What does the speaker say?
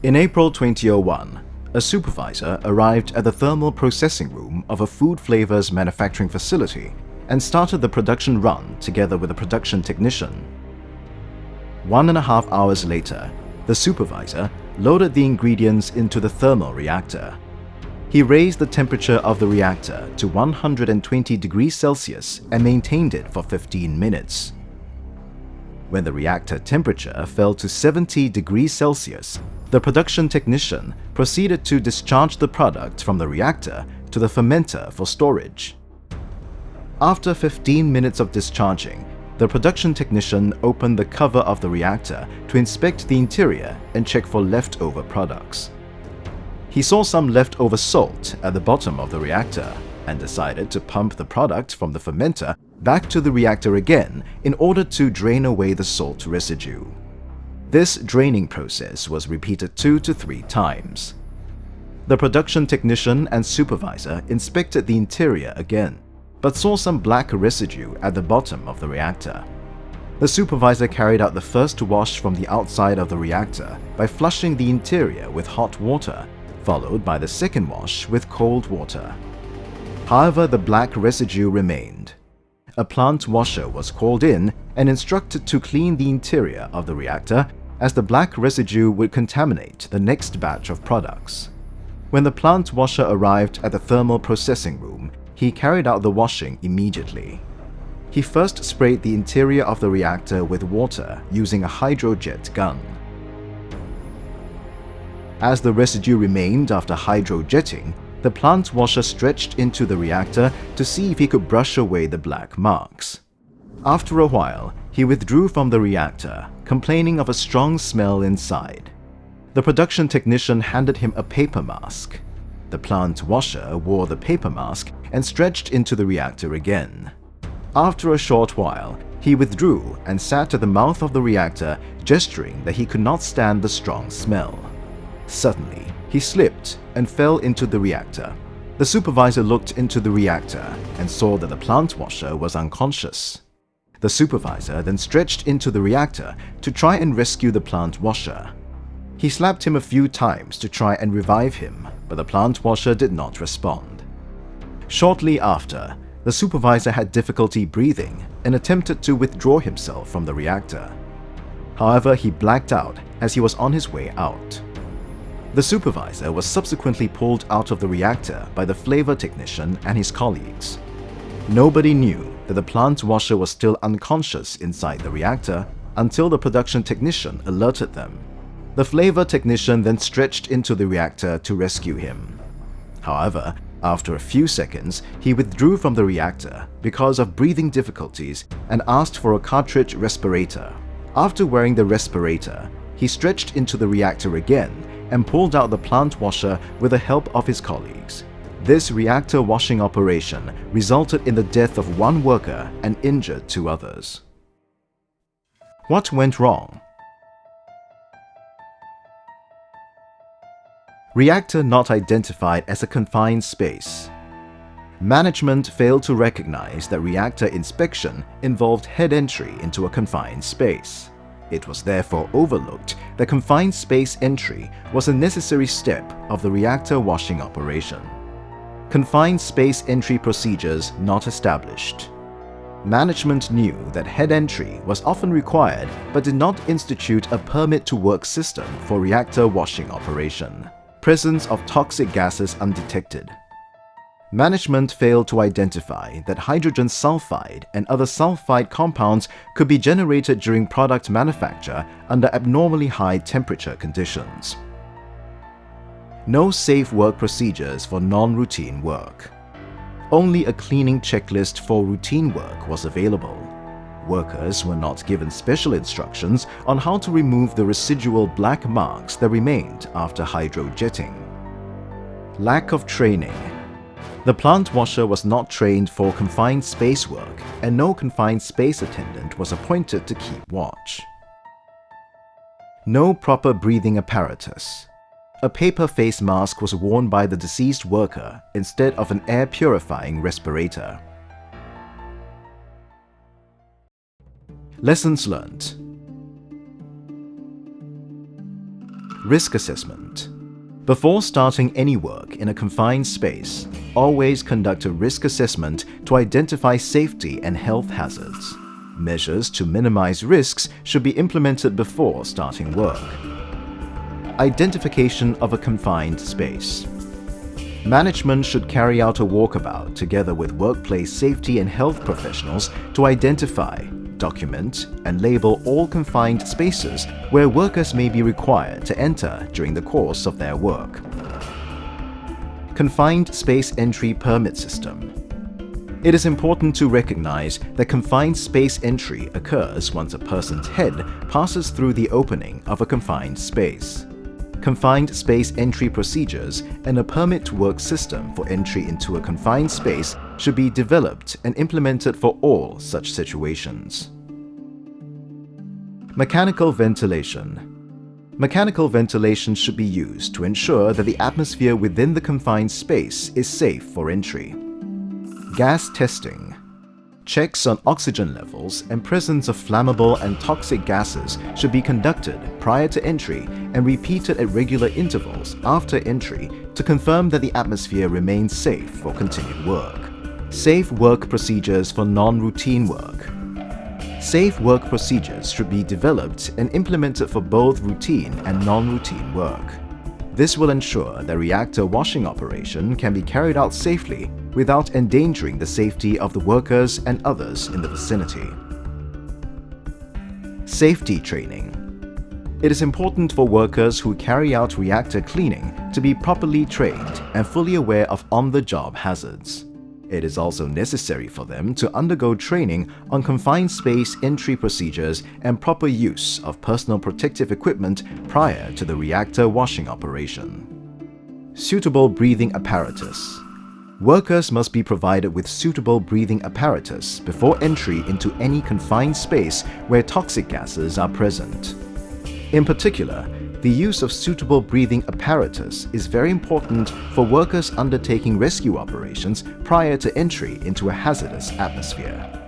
In April 2001, a supervisor arrived at the thermal processing room of a food flavors manufacturing facility and started the production run together with a production technician. 1.5 hours later, the supervisor loaded the ingredients into the thermal reactor. He raised the temperature of the reactor to 120 degrees Celsius and maintained it for 15 minutes. When the reactor temperature fell to 70 degrees Celsius, the production technician proceeded to discharge the product from the reactor to the fermenter for storage. After 15 minutes of discharging, the production technician opened the cover of the reactor to inspect the interior and check for leftover products. He saw some leftover salt at the bottom of the reactor and decided to pump the product from the fermenter back to the reactor again in order to drain away the salt residue. This draining process was repeated 2 to 3 times. The production technician and supervisor inspected the interior again, but saw some black residue at the bottom of the reactor. The supervisor carried out the first wash from the outside of the reactor by flushing the interior with hot water, followed by the second wash with cold water. However, the black residue remained. A plant washer was called in and instructed to clean the interior of the reactor, as the black residue would contaminate the next batch of products. When the plant washer arrived at the thermal processing room, he carried out the washing immediately. He first sprayed the interior of the reactor with water using a hydrojet gun. As the residue remained after hydrojetting, the plant washer stretched into the reactor to see if he could brush away the black marks. After a while, he withdrew from the reactor, complaining of a strong smell inside. The production technician handed him a paper mask. The plant washer wore the paper mask and stretched into the reactor again. After a short while, he withdrew and sat at the mouth of the reactor, gesturing that he could not stand the strong smell. Suddenly, he slipped and fell into the reactor. The supervisor looked into the reactor and saw that the plant washer was unconscious. The supervisor then stretched into the reactor to try and rescue the plant washer. He slapped him a few times to try and revive him, but the plant washer did not respond. Shortly after, the supervisor had difficulty breathing and attempted to withdraw himself from the reactor. However, he blacked out as he was on his way out. The supervisor was subsequently pulled out of the reactor by the flavor technician and his colleagues. Nobody knew that the plant washer was still unconscious inside the reactor until the production technician alerted them. The flavor technician then stretched into the reactor to rescue him. However, after a few seconds, he withdrew from the reactor because of breathing difficulties and asked for a cartridge respirator. After wearing the respirator, he stretched into the reactor again and pulled out the plant washer with the help of his colleagues. This reactor washing operation resulted in the death of 1 worker and injured 2 others. What went wrong? Reactor not identified as a confined space. Management failed to recognize that reactor inspection involved head entry into a confined space. It was therefore overlooked that confined space entry was a necessary step of the reactor washing operation. Confined space entry procedures not established. Management knew that head entry was often required but did not institute a permit to work system for reactor washing operation. Presence of toxic gases undetected. Management failed to identify that hydrogen sulfide and other sulfide compounds could be generated during product manufacture under abnormally high temperature conditions. No safe work procedures for non-routine work. Only a cleaning checklist for routine work was available. Workers were not given special instructions on how to remove the residual black marks that remained after hydrojetting. Lack of training. The plant washer was not trained for confined space work, and no confined space attendant was appointed to keep watch. No proper breathing apparatus. A paper face mask was worn by the deceased worker instead of an air-purifying respirator. Lessons learned. Risk assessment. Before starting any work in a confined space, always conduct a risk assessment to identify safety and health hazards. Measures to minimize risks should be implemented before starting work. Identification of a confined space. Management should carry out a walkabout together with workplace safety and health professionals to identify, document, and label all confined spaces where workers may be required to enter during the course of their work. Confined Space Entry Permit System. It is important to recognize that confined space entry occurs once a person's head passes through the opening of a confined space. Confined space entry procedures and a permit to work system for entry into a confined space should be developed and implemented for all such situations. Mechanical ventilation. Mechanical ventilation should be used to ensure that the atmosphere within the confined space is safe for entry. Gas testing. Checks on oxygen levels and presence of flammable and toxic gases should be conducted prior to entry and repeated at regular intervals after entry to confirm that the atmosphere remains safe for continued work. Safe work procedures for non-routine work. Safe work procedures should be developed and implemented for both routine and non-routine work. This will ensure the reactor washing operation can be carried out safely without endangering the safety of the workers and others in the vicinity. Safety training. It is important for workers who carry out reactor cleaning to be properly trained and fully aware of on-the-job hazards. It is also necessary for them to undergo training on confined space entry procedures and proper use of personal protective equipment prior to the reactor washing operation. Suitable breathing apparatus. Workers must be provided with suitable breathing apparatus before entry into any confined space where toxic gases are present. In particular, the use of suitable breathing apparatus is very important for workers undertaking rescue operations prior to entry into a hazardous atmosphere.